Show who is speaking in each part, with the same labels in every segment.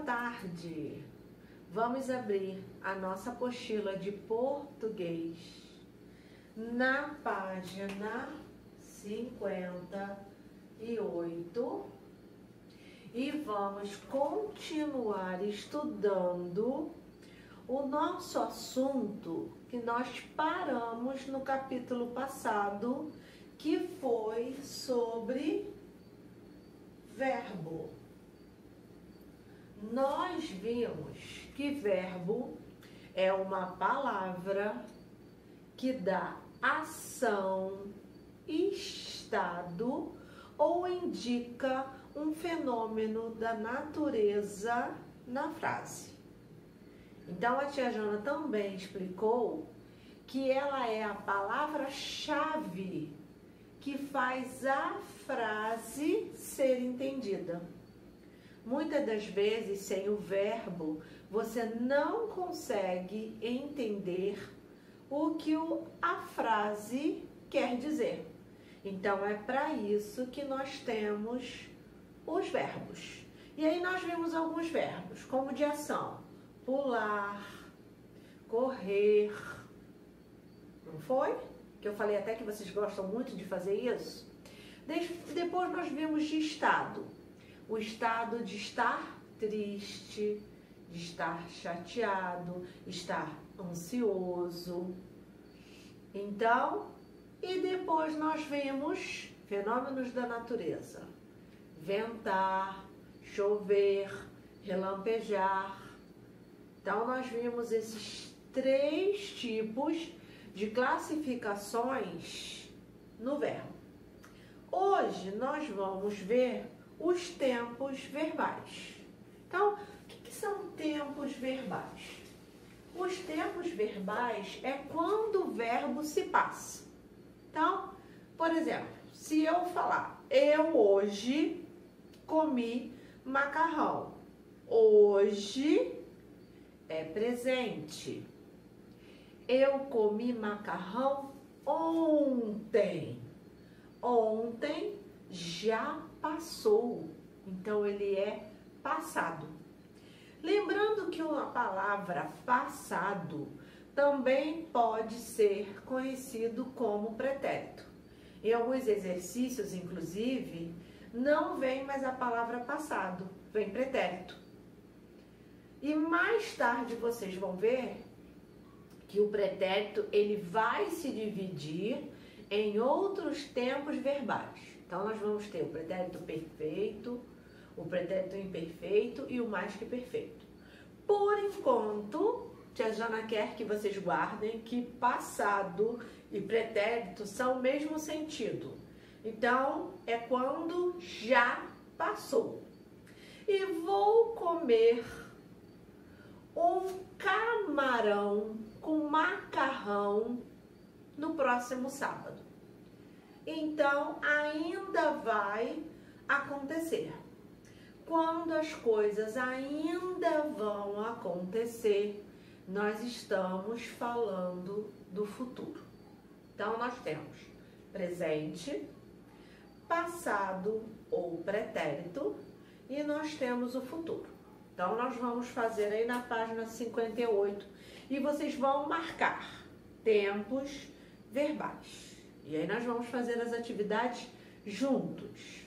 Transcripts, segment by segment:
Speaker 1: tarde. Vamos abrir a nossa apostila de português na página 58 e vamos continuar estudando o nosso assunto que nós paramos no capítulo passado, que foi sobre verbo. Nós vimos que verbo é uma palavra que dá ação, estado ou indica um fenômeno da natureza na frase. Então a tia Jana também explicou que ela é a palavra-chave que faz a frase ser entendida. Muitas das vezes, sem o verbo, você não consegue entender o que a frase quer dizer. Então, é para isso que nós temos os verbos. E aí nós vimos alguns verbos, como de ação: pular, correr. Não foi? Que eu falei até que vocês gostam muito de fazer isso. Depois nós vimos de estado. O estado de estar triste, de estar chateado, estar ansioso. Então, e depois nós vimos fenômenos da natureza: ventar, chover, relampejar. Então, nós vimos esses 3 tipos de classificações no verbo. Hoje nós vamos ver os tempos verbais. Então, o que são tempos verbais? Os tempos verbais é quando o verbo se passa. Então, por exemplo, se eu falar, eu hoje comi macarrão. Hoje é presente. Eu comi macarrão ontem. Ontem já passou. Então, ele é passado. Lembrando que a palavra passado também pode ser conhecido como pretérito. Em alguns exercícios, inclusive, não vem mais a palavra passado, vem pretérito. E mais tarde vocês vão ver que o pretérito ele vai se dividir em outros tempos verbais. Então, nós vamos ter o pretérito perfeito, o pretérito imperfeito e o mais que perfeito. Por enquanto, tia Jana quer que vocês guardem que passado e pretérito são o mesmo sentido. Então, é quando já passou. E vou comer um camarão com macarrão no próximo sábado. Então, ainda vai acontecer. Quando as coisas ainda vão acontecer, nós estamos falando do futuro. Então, nós temos presente, passado ou pretérito e nós temos o futuro. Então, nós vamos fazer aí na página 58 e vocês vão marcar tempos verbais. E aí nós vamos fazer as atividades juntos.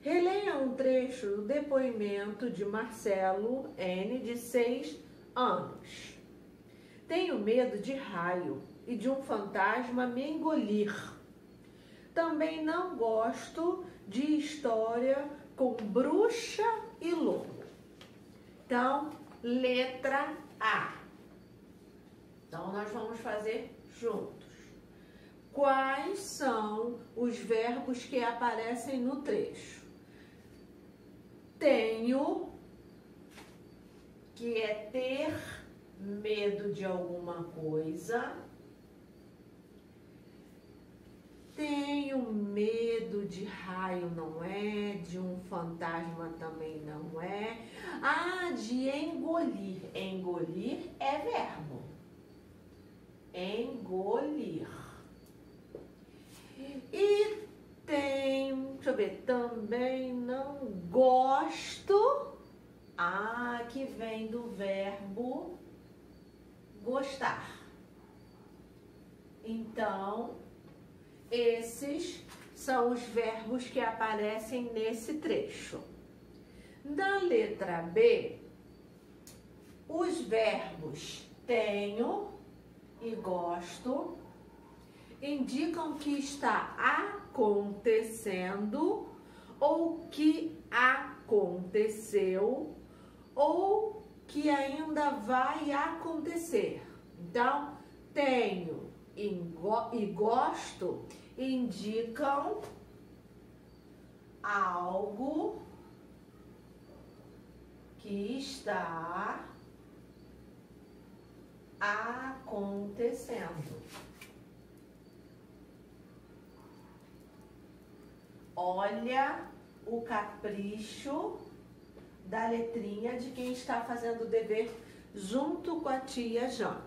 Speaker 1: Releia um trecho do depoimento de Marcelo N., de 6 anos. Tenho medo de raio e de um fantasma me engolir. Também não gosto de história com bruxa e lobo. Então, letra A. Então, nós vamos fazer juntos. Quais são os verbos que aparecem no trecho? Tenho, que é ter medo de alguma coisa. Tenho medo de raio, não é? De um fantasma também não é. Ah, de engolir. Engolir é verbo. Engolir. E tem, deixa eu ver, também não gosto Ah, que vem do verbo gostar. Então, esses são os verbos que aparecem nesse trecho. Na letra B, os verbos tenho e gosto indicam que está acontecendo ou que aconteceu ou que ainda vai acontecer. Então, tenho e gosto indicam algo que está acontecendo. Olha o capricho da letrinha de quem está fazendo o dever junto com a tia Jane,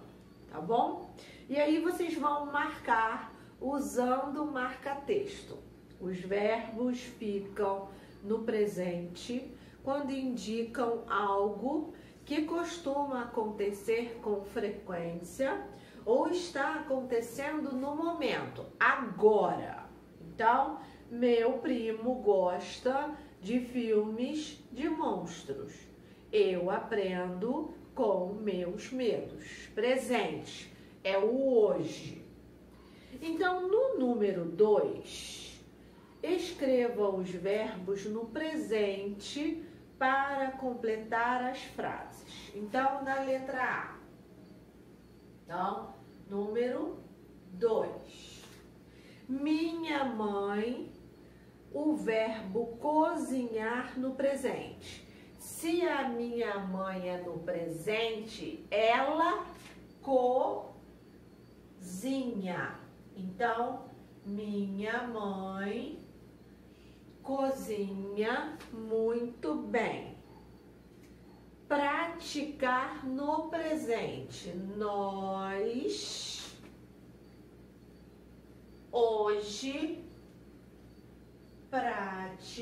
Speaker 1: tá bom? E aí vocês vão marcar usando o marca-texto. Os verbos ficam no presente quando indicam algo que costuma acontecer com frequência ou está acontecendo no momento, agora. Então, meu primo gosta de filmes de monstros. Eu aprendo com meus medos. Presente é o hoje. Então, no número 2, escreva os verbos no presente para completar as frases. Então, na letra A. Então, número 2. Minha mãe, o verbo cozinhar no presente. Se a minha mãe é no presente, ela cozinha. Então, minha mãe cozinha muito bem. Praticar no presente. Nós hoje praticamos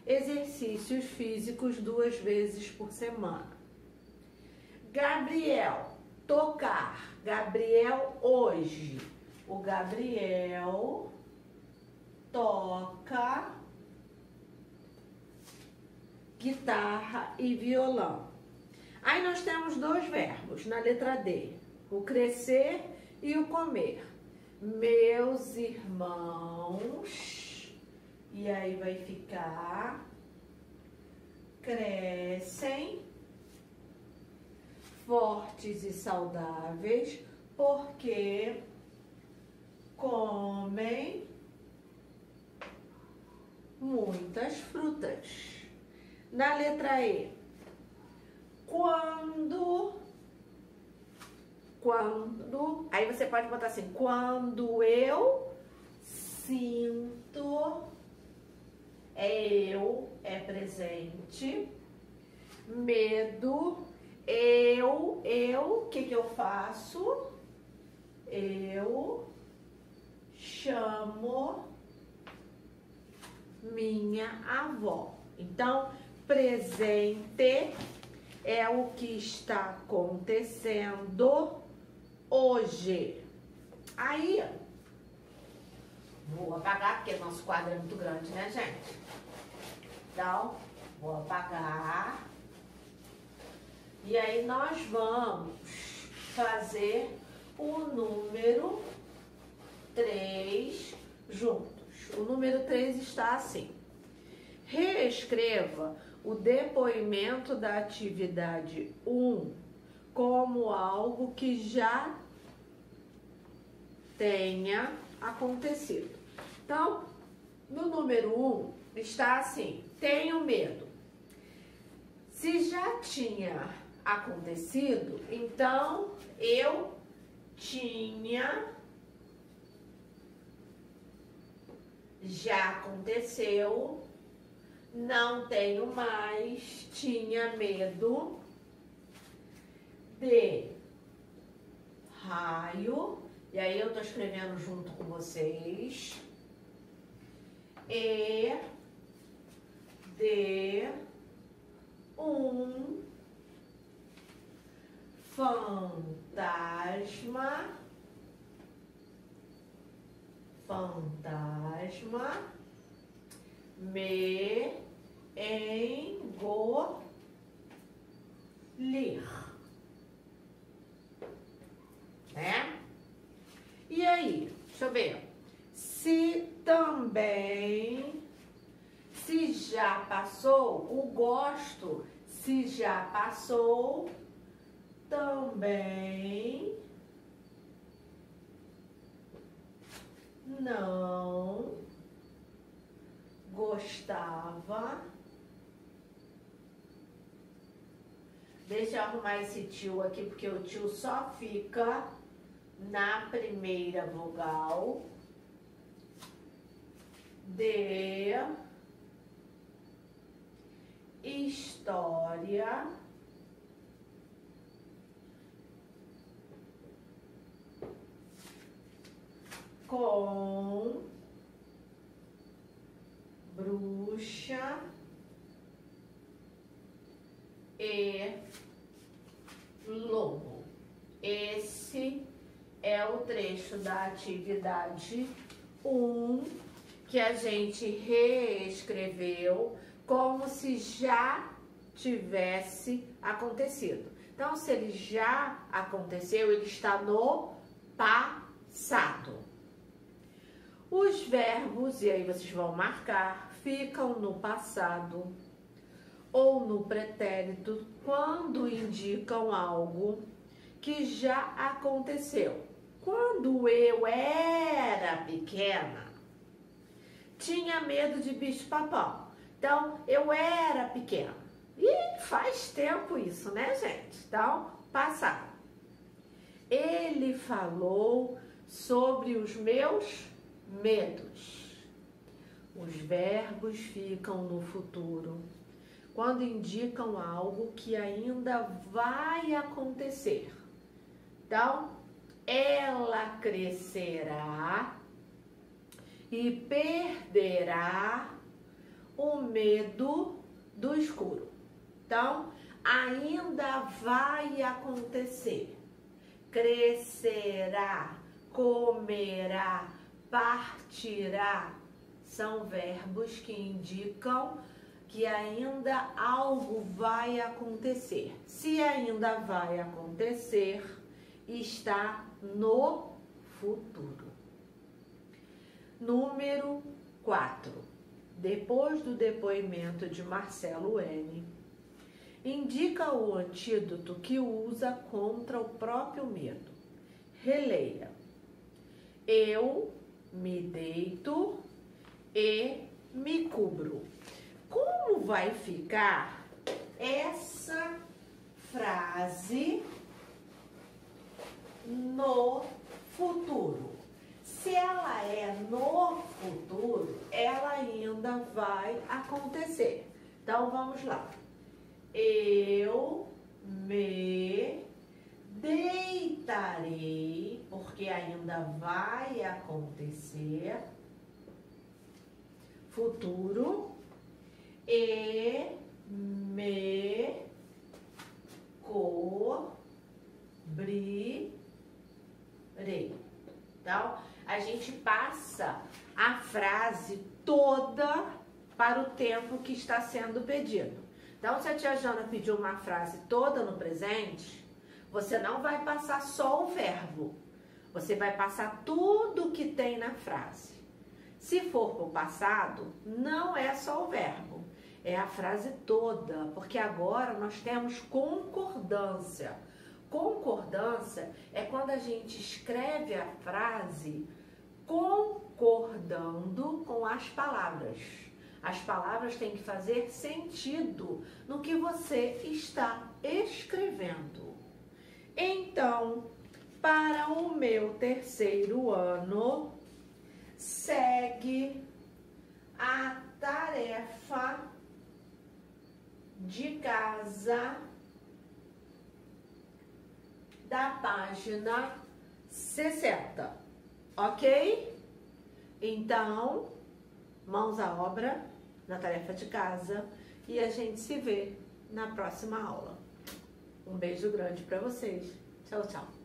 Speaker 1: exercícios físicos 2 vezes por semana. Gabriel, tocar. Gabriel hoje. O Gabriel toca guitarra e violão. Aí nós temos 2 verbos na letra D. O crescer e o comer. Meus irmãos... E aí vai ficar, crescem, fortes e saudáveis, porque comem muitas frutas. Na letra E, quando, aí você pode botar assim, quando eu sinto... eu é presente, medo, o que eu faço? Eu chamo minha avó. Então, presente é o que está acontecendo hoje. Aí, vou apagar, porque nosso quadro é muito grande, né, gente? Então, vou apagar. E aí, nós vamos fazer o número 3 juntos. O número 3 está assim. Reescreva o depoimento da atividade 1 como algo que já tenha acontecido. Então, no número 1 está assim, tenho medo. Se já tinha acontecido, então eu tinha, já aconteceu, não tenho mais, tinha medo de raio E aí eu tô escrevendo junto com vocês. E de um fantasma me engolir, né? E aí, deixa eu ver. Se também, se já passou, o gosto, se já passou, também não gostava. Deixa eu arrumar esse tio aqui, porque o tio só fica na primeira vogal de história com bruxa e lobo. Esse é o trecho da atividade 1 que a gente reescreveu como se já tivesse acontecido. Então, se ele já aconteceu, ele está no passado. Os verbos, e aí vocês vão marcar, ficam no passado ou no pretérito quando indicam algo que já aconteceu. Quando eu era pequena, tinha medo de bicho-papão. Então, eu era pequena. E faz tempo isso, né, gente? Então, passado. Ele falou sobre os meus medos. Os verbos ficam no futuro quando indicam algo que ainda vai acontecer. Então, ela crescerá e perderá o medo do escuro. Então, ainda vai acontecer. Crescerá, comerá, partirá. São verbos que indicam que ainda algo vai acontecer. Se ainda vai acontecer, está no futuro. Número 4. Depois do depoimento de Marcelo N., indica o antídoto que usa contra o próprio medo. Releia. Eu me deito e me cubro. Como vai ficar essa frase no futuro? Se ela é no futuro, ela ainda vai acontecer. Então, vamos lá. Eu me deitarei, porque ainda vai acontecer. Futuro. E me cobrirei. Então, a gente passa a frase toda para o tempo que está sendo pedido. Então, se a tia Jana pediu uma frase toda no presente, você não vai passar só o verbo. Você vai passar tudo que tem na frase. Se for para o passado, não é só o verbo. É a frase toda, porque agora nós temos concordância. Concordância é quando a gente escreve a frase concordando com as palavras. As palavras têm que fazer sentido no que você está escrevendo. Então, para o meu terceiro ano, segue a tarefa de casa da página 60, ok? Então, mãos à obra na tarefa de casa e a gente se vê na próxima aula. Um beijo grande para vocês. Tchau, tchau.